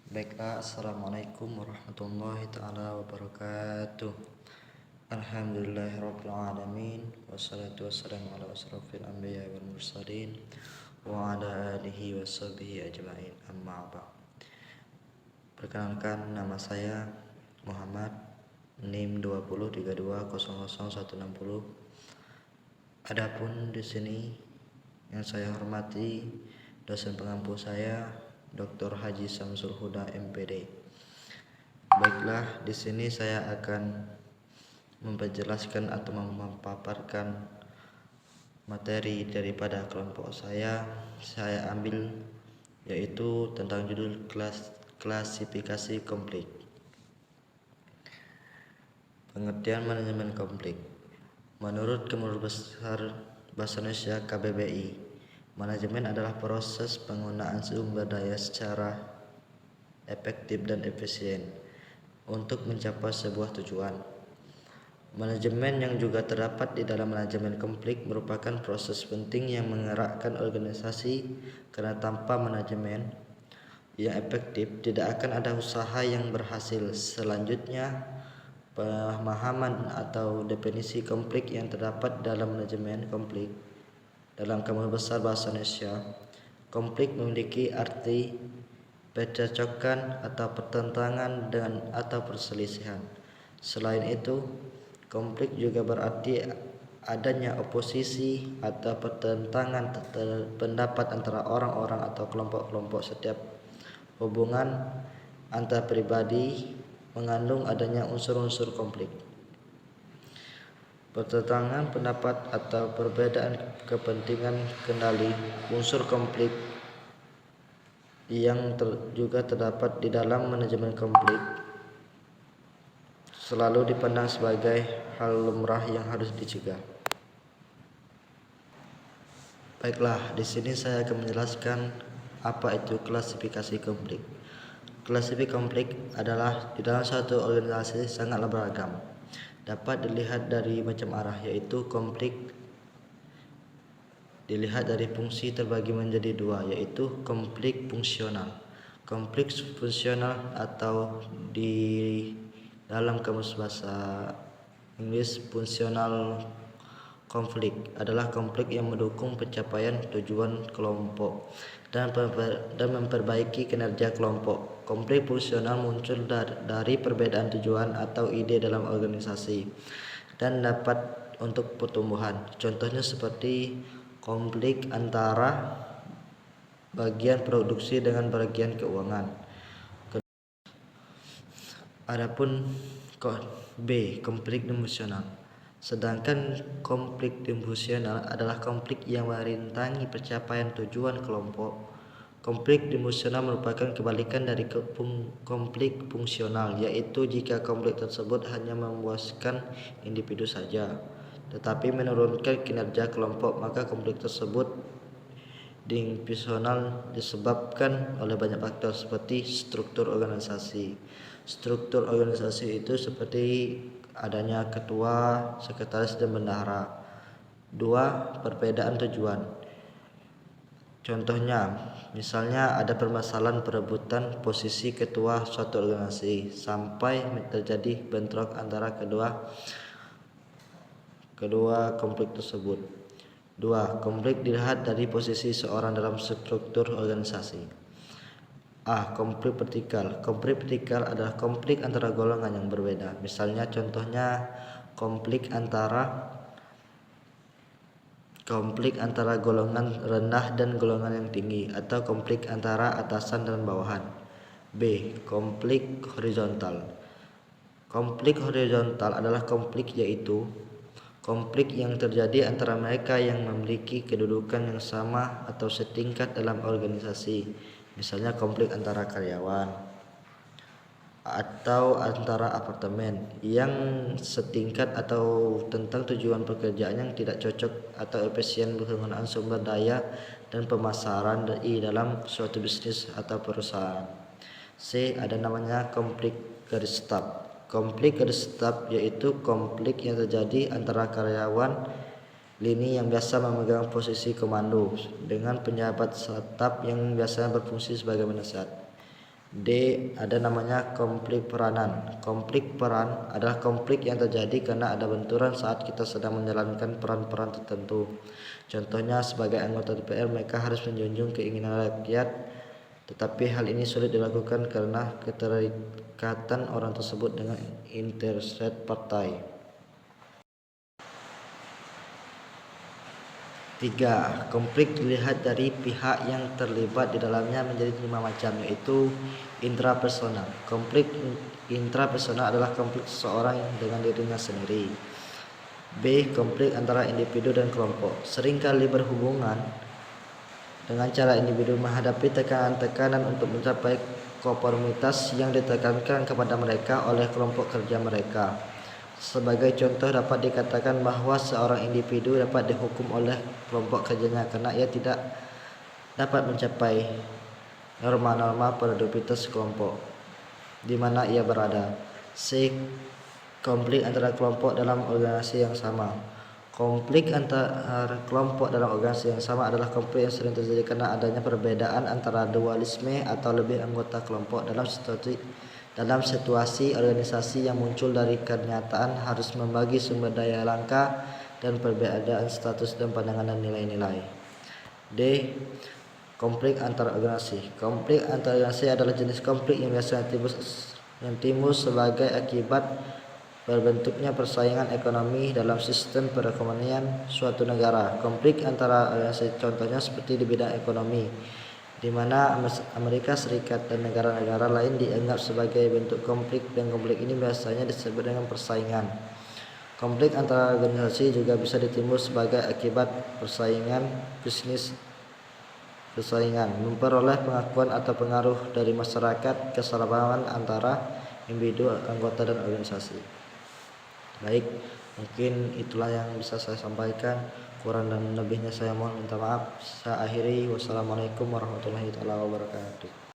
Baiklah, Assalamualaikum warahmatullahi ta'ala wabarakatuh. Alhamdulillahirrabbilalamin. Wassalatu wassalamu ala asrafil anbiya wal mursalin wa ala alihi wa sahbihi ajma'in, amma ba'd. Perkenalkan, nama saya Muhammad, NIM 2032000160. Adapun di sini yang saya hormati dosen pengampu saya Dr. Haji Samsul Huda MPD. Baiklah, di sini saya akan memperjelaskan atau memaparkan materi daripada kelompok saya ambil, yaitu tentang judul klasifikasi konflik. Pengertian manajemen konflik. Menurut Guru Besar Bahasa Indonesia KBBI, manajemen adalah proses penggunaan sumber daya secara efektif dan efisien untuk mencapai sebuah tujuan. Manajemen yang juga terdapat di dalam manajemen konflik merupakan proses penting yang menggerakkan organisasi, karena tanpa manajemen yang efektif tidak akan ada usaha yang berhasil. Selanjutnya, pemahaman atau definisi konflik yang terdapat dalam manajemen konflik. Dalam Kamus Besar Bahasa Indonesia, konflik memiliki arti percekcokan atau pertentangan atau perselisihan. Selain itu, konflik juga berarti adanya oposisi atau pertentangan pendapat antara orang-orang atau kelompok-kelompok. Setiap hubungan antar pribadi mengandung adanya unsur-unsur konflik. Pertentangan pendapat atau perbedaan kepentingan kendali unsur konflik yang juga terdapat di dalam manajemen konflik selalu dipandang sebagai hal lumrah yang harus dicegah. Baiklah, di sini saya akan menjelaskan apa itu klasifikasi konflik. Klasifikasi konflik adalah di dalam satu organisasi sangatlah beragam. Dapat dilihat dari macam arah, yaitu konflik dilihat dari fungsi terbagi menjadi dua, yaitu konflik fungsional. Konflik fungsional atau di dalam Kamus Bahasa Inggris functional konflik adalah konflik yang mendukung pencapaian tujuan kelompok dan memperbaiki kinerja kelompok. Konflik fungsional muncul dari perbedaan tujuan atau ide dalam organisasi dan dapat untuk pertumbuhan. Contohnya seperti konflik antara bagian produksi dengan bagian keuangan. Adapun B, konflik difunksional. Sedangkan konflik difunksional adalah konflik yang merintangi pencapaian tujuan kelompok. Konflik difunksional merupakan kebalikan dari konflik fungsional, yaitu jika konflik tersebut hanya memuaskan individu saja, tetapi menurunkan kinerja kelompok, maka konflik tersebut difunksional disebabkan oleh banyak faktor seperti struktur organisasi. Struktur organisasi itu seperti adanya ketua, sekretaris, dan bendahara. 2. Perbedaan tujuan. Contohnya, misalnya ada permasalahan perebutan posisi ketua suatu organisasi sampai terjadi bentrok antara kedua konflik tersebut. 2. Konflik dilihat dari posisi seorang dalam struktur organisasi. A. Konflik vertikal. Konflik vertikal adalah konflik antara golongan yang berbeda. Misalnya contohnya konflik antara golongan rendah dan golongan yang tinggi, atau konflik antara atasan dan bawahan. B. Konflik horizontal. Konflik horizontal adalah konflik yaitu konflik yang terjadi antara mereka yang memiliki kedudukan yang sama atau setingkat dalam organisasi. Misalnya konflik antara karyawan atau antara apartemen yang setingkat atau tentang tujuan pekerjaan yang tidak cocok atau efisien penggunaan sumber daya dan pemasaran di dalam suatu bisnis atau perusahaan. C. Ada namanya konflik garis staf. Konflik garis staf yaitu konflik yang terjadi antara karyawan lini yang biasa memegang posisi komando dengan pejabat staf yang biasanya berfungsi sebagai penasihat. D. Ada namanya konflik peranan. Konflik peran adalah konflik yang terjadi karena ada benturan saat kita sedang menjalankan peran-peran tertentu. Contohnya, sebagai anggota DPR mereka harus menjunjung keinginan rakyat, tetapi hal ini sulit dilakukan karena keterikatan orang tersebut dengan interest partai. 3. Konflik dilihat dari pihak yang terlibat di dalamnya menjadi 5 macam, yaitu intrapersonal. Konflik intrapersonal adalah konflik seseorang dengan dirinya sendiri. B. Konflik antara individu dan kelompok. Seringkali berhubungan dengan cara individu menghadapi tekanan-tekanan untuk mencapai konformitas yang ditekankan kepada mereka oleh kelompok kerja mereka. Sebagai contoh, dapat dikatakan bahwa seorang individu dapat dihukum oleh kelompok kerjanya karena ia tidak dapat mencapai norma-norma produktivitas kelompok di mana ia berada. C. Konflik antara kelompok dalam organisasi yang sama. Konflik antara kelompok dalam organisasi yang sama adalah konflik yang sering terjadi karena adanya perbedaan antara dualisme atau lebih anggota kelompok dalam situasi organisasi yang muncul dari kenyataan harus membagi sumber daya langka dan perbedaan status dan pandangan dan nilai-nilai. D. Konflik antar organisasi. Konflik antar organisasi adalah jenis konflik yang biasanya timbul sebagai akibat berbentuknya persaingan ekonomi dalam sistem perekonomian suatu negara. Konflik antara organisasi contohnya seperti di bidang ekonomi, di mana Amerika Serikat dan negara-negara lain dianggap sebagai bentuk konflik, dan konflik ini biasanya disebut dengan persaingan. Konflik antara organisasi juga bisa ditimbul sebagai akibat persaingan bisnis. Persaingan memperoleh pengakuan atau pengaruh dari masyarakat, kesalahpahaman antara individu, anggota, dan organisasi. Baik, mungkin itulah yang bisa saya sampaikan. Kurang dan lebihnya saya mohon minta maaf. Saya akhiri. Wassalamualaikum warahmatullahi wabarakatuh.